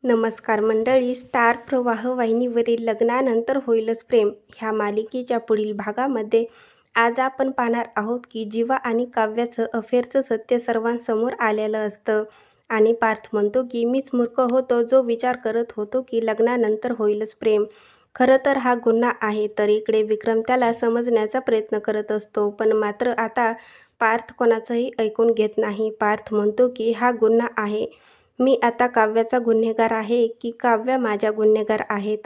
नमस्कार मंडळी. स्टार प्रवाह वाहिनीवरील लग्नानंतर होईलच प्रेम ह्या मालिकेच्या पुढील भागामध्ये आज आपण पाहणार आहोत की जीवा आणि काव्याचं अफेअरचं सत्य सर्वांसमोर आलेलं असतं आणि पार्थ म्हणतो की मीच मूर्ख होतो जो विचार करत होतो की लग्नानंतर होईलच प्रेम. खरं तर हा गुन्हा आहे. तर इकडे विक्रम त्याला समजण्याचा प्रयत्न करत असतो, पण मात्र आता पार्थ कोणाचंही ऐकून घेत नाही. पार्थ म्हणतो की हा गुन्हा आहे. मी आता काव्याचा गुन्हेगार आहे की काव्या माझ्या गुन्हेगार आहेत.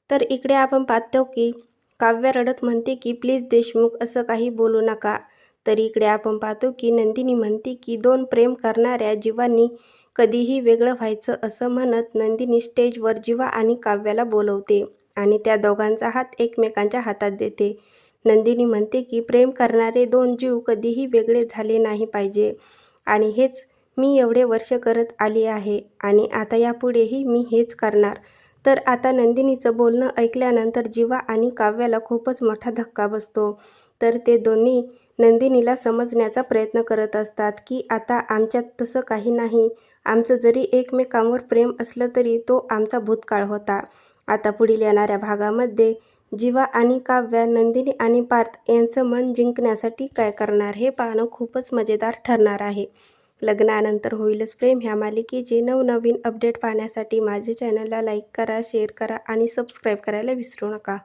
तर इकडे आपण पाहतो की काव्या रडत म्हणते की प्लीज देशमुख असं काही बोलू नका. तर इकडे आपण पाहतो की नंदिनी म्हणते की दोन प्रेम करणाऱ्या जीवांनी कधीही वेगळं व्हायचं असं म्हणत नंदिनी स्टेजवर जीवा आणि काव्याला बोलवते आणि त्या दोघांचा हात एकमेकांच्या हातात देते. नंदिनी म्हणते की प्रेम करणारे दोन जीव कधीही वेगळे झाले नाही पाहिजे आणि हेच मी एवढे वर्ष करत आली आहे आणि आता यापुढेही मी हेच करणार. तर आता नंदिनीचं बोलणं ऐकल्यानंतर जीवा आणि काव्याला खूपच मोठा धक्का बसतो. तर ते दोन्ही नंदिनीला समजण्याचा प्रयत्न करत असतात की आता आमच्यात तसं काही नाही. आमचं जरी एकमेकांवर प्रेम असलं तरी तो आमचा भूतकाळ होता. आता पुढील येणाऱ्या भागामध्ये जीवा आणि काव्या नंदिनी आणि पार्थ यांचं मन जिंकण्यासाठी काय करणार हे पाहणं खूपच मजेदार ठरणार आहे. लग्नानंतर होईलच प्रेम ह्या मालिकेचे नवनवीन अपडेट पाहण्यासाठी माझे चॅनलला लाईक करा, शेअर करा आणि सबस्क्राईब करायला विसरू नका.